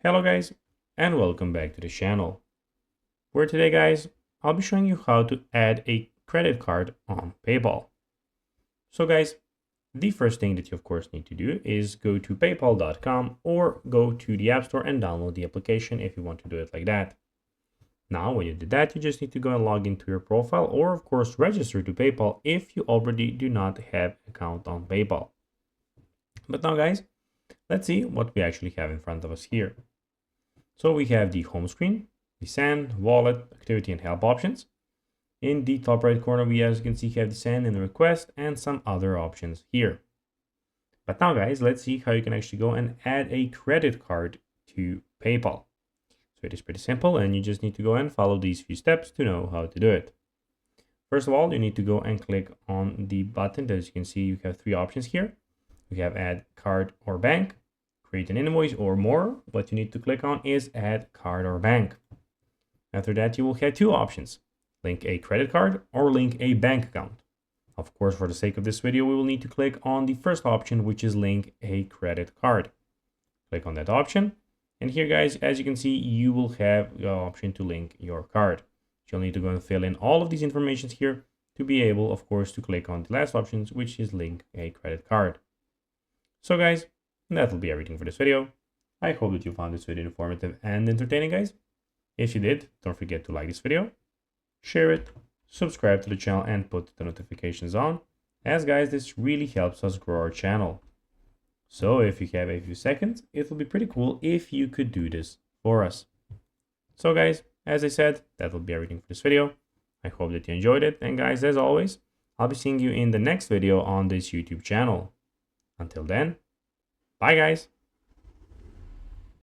Hello guys, and welcome back to the channel, where today guys, I'll be showing you how to add a credit card on PayPal. So guys, the first thing that you of course need to do is go to paypal.com or go to the App Store and download the application if you want to do it like that. Now, when you did that, you just need to go and log into your profile or of course register to PayPal if you already do not have an account on PayPal. But now guys, let's see what we actually have in front of us here. So we have the home screen, the send, wallet, activity, and help options. In the top right corner, we, as you can see, have the send and the request and some other options here. But now guys, let's see how you can actually go and add a credit card to PayPal. So it is pretty simple and you just need to go and follow these few steps to know how to do it. First of all, you need to go and click on the button. As you can see, you have three options here. We have add card or bank, create an invoice, or more. What you need to click on is add card or bank. After that, you will have two options: link a credit card or link a bank account. Of course, for the sake of this video, we will need to click on the first option, which is link a credit card. Click on that option. And here guys, as you can see, you will have the option to link your card. You'll need to go and fill in all of these informations here to be able, of course, to click on the last options, which is link a credit card. So guys, that'll be everything for this video. I hope that you found this video informative and entertaining, guys. If you did, don't forget to like this video, share it, subscribe to the channel, and put the notifications on, as guys, this really helps us grow our channel. So if you have a few seconds, it will be pretty cool if you could do this for us. So guys, as I said, that will be everything for this video. I hope that you enjoyed it, and guys, as always, I'll be seeing you in the next video on this YouTube channel. Until then, bye guys.